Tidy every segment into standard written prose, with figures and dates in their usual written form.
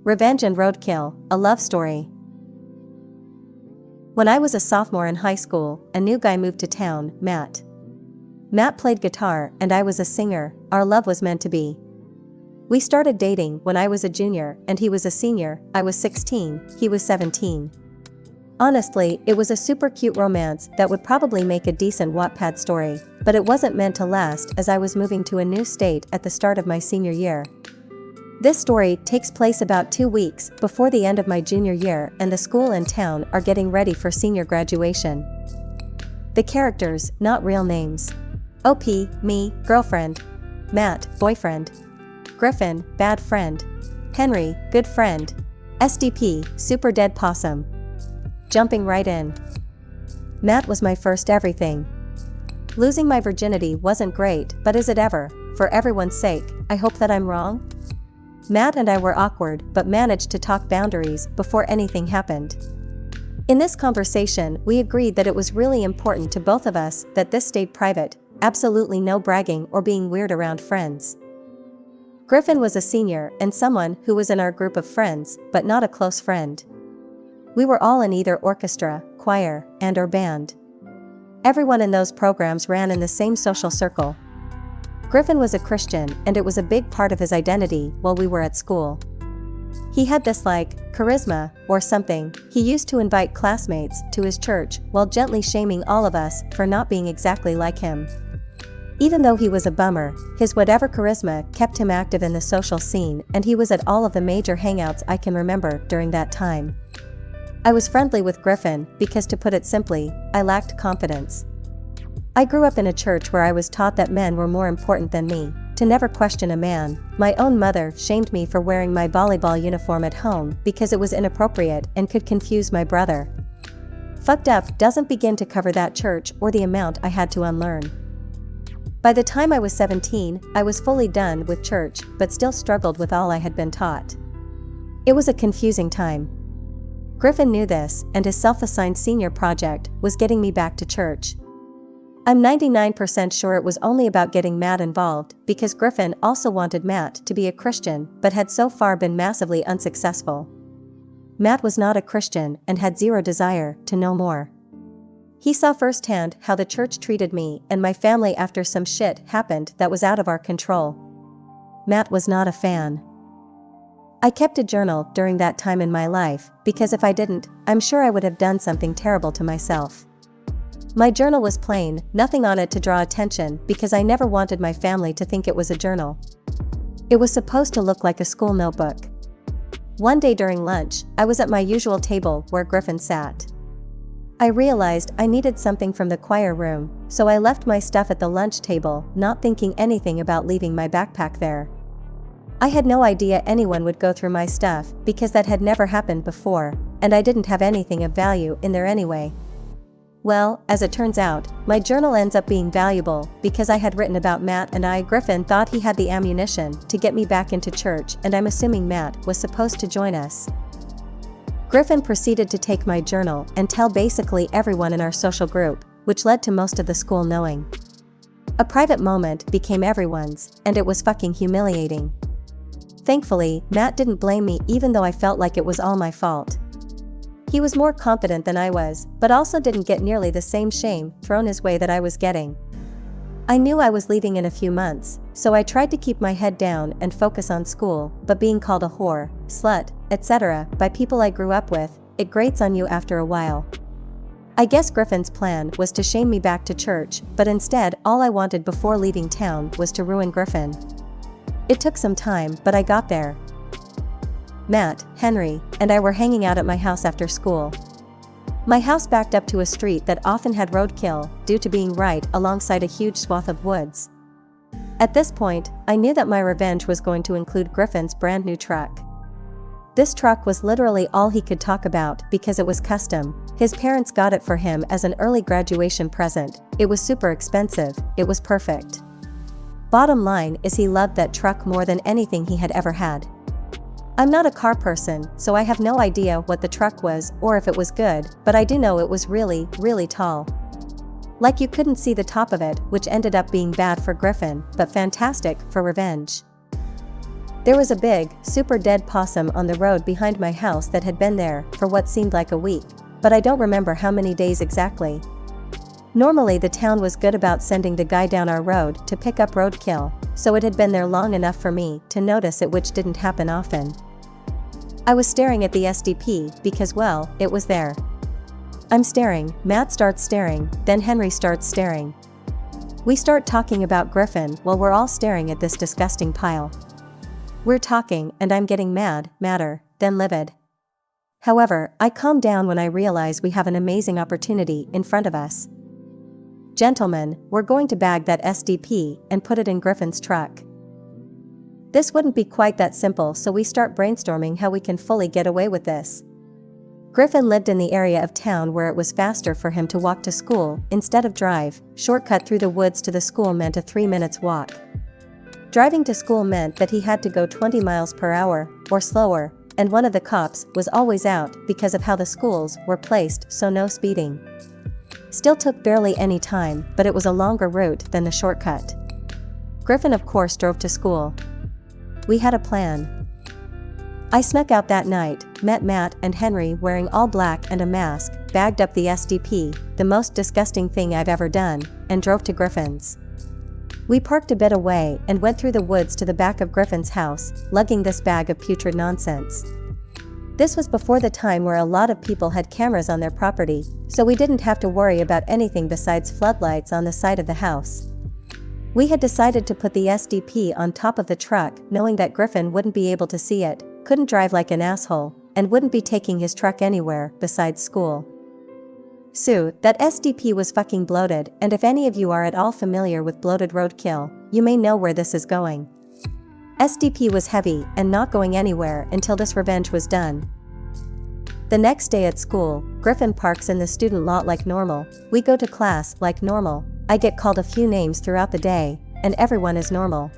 Revenge and Roadkill, a love story. When I was a sophomore in high school, a new guy moved to town, Matt. Matt played guitar and I was a singer. Our love was meant to be. We started dating when I was a junior and he was a senior. I was 16, he was 17. Honestly, it was a super cute romance that would probably make a decent Wattpad story, but it wasn't meant to last as I was moving to a new state at the start of my senior year. This story takes place about 2 weeks before the end of my junior year, and the school and town are getting ready for senior graduation. The characters, not real names. OP, me, girlfriend. Matt, boyfriend. Griffin, bad friend. Henry, good friend. SDP, super dead possum. Jumping right in. Matt was my first everything. Losing my virginity wasn't great, but is it ever? For everyone's sake, I hope that I'm wrong? Matt and I were awkward but managed to talk boundaries before anything happened. In this conversation, we agreed that it was really important to both of us that this stayed private, absolutely no bragging or being weird around friends. Griffin was a senior and someone who was in our group of friends, but not a close friend. We were all in either orchestra, choir, and/or band. Everyone in those programs ran in the same social circle. Griffin was a Christian and it was a big part of his identity while we were at school. He had this charisma, or something. He used to invite classmates to his church while gently shaming all of us for not being exactly like him. Even though he was a bummer, his whatever charisma kept him active in the social scene, and he was at all of the major hangouts I can remember during that time. I was friendly with Griffin because, to put it simply, I lacked confidence. I grew up in a church where I was taught that men were more important than me, to never question a man. My own mother shamed me for wearing my volleyball uniform at home because it was inappropriate and could confuse my brother. Fucked up doesn't begin to cover that church or the amount I had to unlearn. By the time I was 17, I was fully done with church but still struggled with all I had been taught. It was a confusing time. Griffin knew this, and his self-assigned senior project was getting me back to church. I'm 99% sure it was only about getting Matt involved, because Griffin also wanted Matt to be a Christian but had so far been massively unsuccessful. Matt was not a Christian and had zero desire to know more. He saw firsthand how the church treated me and my family after some shit happened that was out of our control. Matt was not a fan. I kept a journal during that time in my life, because if I didn't, I'm sure I would have done something terrible to myself. My journal was plain, nothing on it to draw attention, because I never wanted my family to think it was a journal. It was supposed to look like a school notebook. One day during lunch, I was at my usual table where Griffin sat. I realized I needed something from the choir room, so I left my stuff at the lunch table, not thinking anything about leaving my backpack there. I had no idea anyone would go through my stuff, because that had never happened before, and I didn't have anything of value in there anyway. Well, as it turns out, my journal ends up being valuable, because I had written about Matt and Griffin thought he had the ammunition to get me back into church, and I'm assuming Matt was supposed to join us. Griffin proceeded to take my journal and tell basically everyone in our social group, which led to most of the school knowing. A private moment became everyone's, and it was fucking humiliating. Thankfully, Matt didn't blame me, even though I felt like it was all my fault. He was more confident than I was, but also didn't get nearly the same shame thrown his way that I was getting. I knew I was leaving in a few months, so I tried to keep my head down and focus on school, but being called a whore, slut, etc. by people I grew up with, it grates on you after a while. I guess Griffin's plan was to shame me back to church, but instead all I wanted before leaving town was to ruin Griffin. It took some time, but I got there. Matt, Henry, and I were hanging out at my house after school. My house backed up to a street that often had roadkill, due to being right alongside a huge swath of woods. At this point, I knew that my revenge was going to include Griffin's brand new truck. This truck was literally all he could talk about because it was custom. His parents got it for him as an early graduation present. It was super expensive, it was perfect. Bottom line is he loved that truck more than anything he had ever had. I'm not a car person, so I have no idea what the truck was or if it was good, but I do know it was really, really tall. Like you couldn't see the top of it, which ended up being bad for Griffin, but fantastic for revenge. There was a big, super dead possum on the road behind my house that had been there for what seemed like a week, but I don't remember how many days exactly. Normally the town was good about sending the guy down our road to pick up roadkill, so it had been there long enough for me to notice it, which didn't happen often. I was staring at the SDP because, well, it was there. I'm staring, Matt starts staring, then Henry starts staring. We start talking about Griffin while we're all staring at this disgusting pile. We're talking and I'm getting madder, then livid. However, I calm down when I realize we have an amazing opportunity in front of us. Gentlemen, we're going to bag that SDP and put it in Griffin's truck. This wouldn't be quite that simple, so we start brainstorming how we can fully get away with this. Griffin lived in the area of town where it was faster for him to walk to school instead of drive. Shortcut through the woods to the school meant a 3-minute walk. Driving to school meant that he had to go 20 miles per hour, or slower, and one of the cops was always out because of how the schools were placed, so no speeding. Still took barely any time, but it was a longer route than the shortcut. Griffin of course drove to school. We had a plan. I snuck out that night, met Matt and Henry wearing all black and a mask, bagged up the SDP, the most disgusting thing I've ever done, and drove to Griffin's. We parked a bit away and went through the woods to the back of Griffin's house, lugging this bag of putrid nonsense. This was before the time where a lot of people had cameras on their property, so we didn't have to worry about anything besides floodlights on the side of the house. We had decided to put the SDP on top of the truck, knowing that Griffin wouldn't be able to see it, couldn't drive like an asshole, and wouldn't be taking his truck anywhere besides school. So, that SDP was fucking bloated, and if any of you are at all familiar with bloated roadkill, you may know where this is going. SDP was heavy and not going anywhere until this revenge was done. The next day at school, Griffin parks in the student lot like normal, we go to class like normal, I get called a few names throughout the day, and everyone is normal.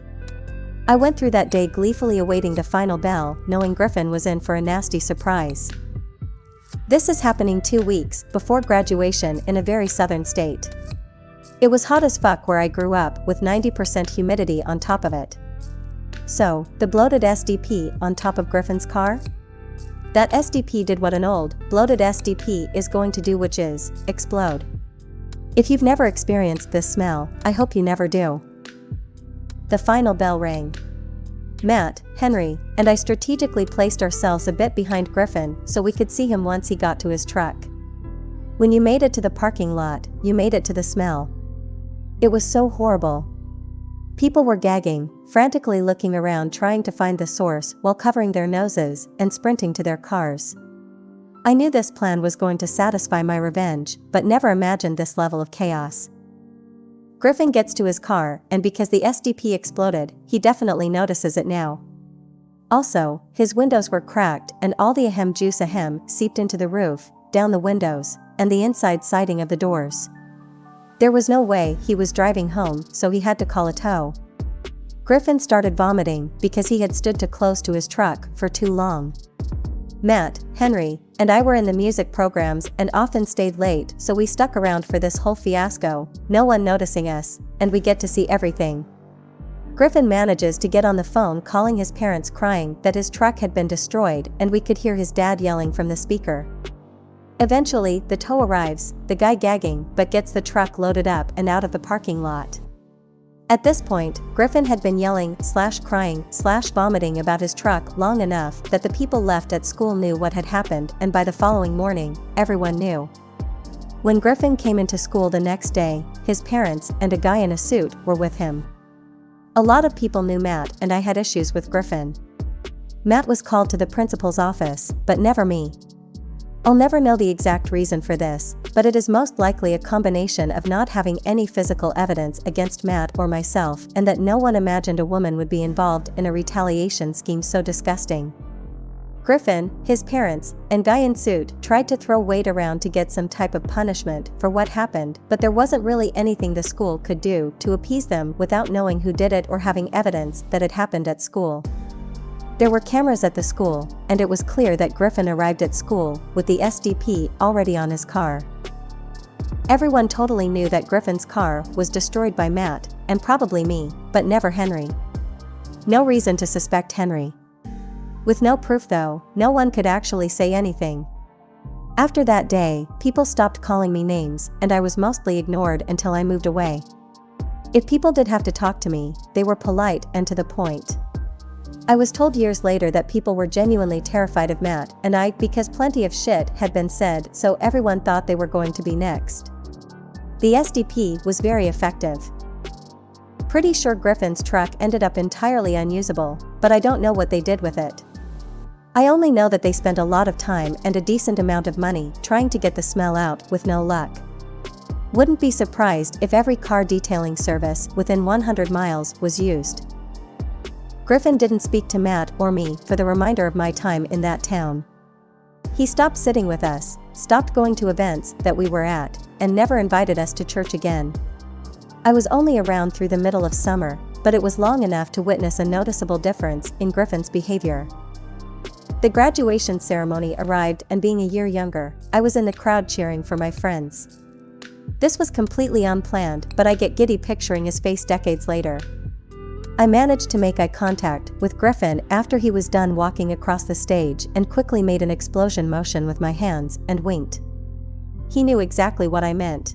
I went through that day gleefully awaiting the final bell, knowing Griffin was in for a nasty surprise. This is happening 2 weeks before graduation in a very southern state. It was hot as fuck where I grew up, with 90% humidity on top of it. So, the bloated SDP on top of Griffin's car? That SDP did what an old, bloated SDP is going to do, which is explode. If you've never experienced this smell, I hope you never do. The final bell rang. Matt, Henry, and I strategically placed ourselves a bit behind Griffin so we could see him once he got to his truck. When you made it to the parking lot, you made it to the smell. It was so horrible. People were gagging, frantically looking around trying to find the source while covering their noses and sprinting to their cars. I knew this plan was going to satisfy my revenge, but never imagined this level of chaos. Griffin gets to his car, and because the SDP exploded, he definitely notices it now. Also, his windows were cracked and all the ahem juice seeped into the roof, down the windows, and the inside siding of the doors. There was no way he was driving home, so he had to call a tow. Griffin started vomiting because he had stood too close to his truck for too long. Matt, Henry, and I were in the music programs and often stayed late, so we stuck around for this whole fiasco, no one noticing us, and we get to see everything. Griffin manages to get on the phone calling his parents, crying that his truck had been destroyed, and we could hear his dad yelling from the speaker. Eventually, the tow arrives, the guy gagging, but gets the truck loaded up and out of the parking lot. At this point, Griffin had been yelling, crying, vomiting about his truck long enough that the people left at school knew what had happened, and by the following morning, everyone knew. When Griffin came into school the next day, his parents and a guy in a suit were with him. A lot of people knew Matt, and I had issues with Griffin. Matt was called to the principal's office, but never me. I'll never know the exact reason for this, but it is most likely a combination of not having any physical evidence against Matt or myself, and that no one imagined a woman would be involved in a retaliation scheme so disgusting. Griffin, his parents, and guy in suit tried to throw weight around to get some type of punishment for what happened, but there wasn't really anything the school could do to appease them without knowing who did it or having evidence that it happened at school. There were cameras at the school, and it was clear that Griffin arrived at school with the SDP already on his car. Everyone totally knew that Griffin's car was destroyed by Matt, and probably me, but never Henry. No reason to suspect Henry. With no proof though, no one could actually say anything. After that day, people stopped calling me names, and I was mostly ignored until I moved away. If people did have to talk to me, they were polite and to the point. I was told years later that people were genuinely terrified of Matt and I because plenty of shit had been said, so everyone thought they were going to be next. The SDP was very effective. Pretty sure Griffin's truck ended up entirely unusable, but I don't know what they did with it. I only know that they spent a lot of time and a decent amount of money trying to get the smell out with no luck. Wouldn't be surprised if every car detailing service within 100 miles was used. Griffin didn't speak to Matt or me for the remainder of my time in that town. He stopped sitting with us, stopped going to events that we were at, and never invited us to church again. I was only around through the middle of summer, but it was long enough to witness a noticeable difference in Griffin's behavior. The graduation ceremony arrived, and being a year younger, I was in the crowd cheering for my friends. This was completely unplanned, but I get giddy picturing his face decades later. I managed to make eye contact with Griffin after he was done walking across the stage and quickly made an explosion motion with my hands and winked. He knew exactly what I meant.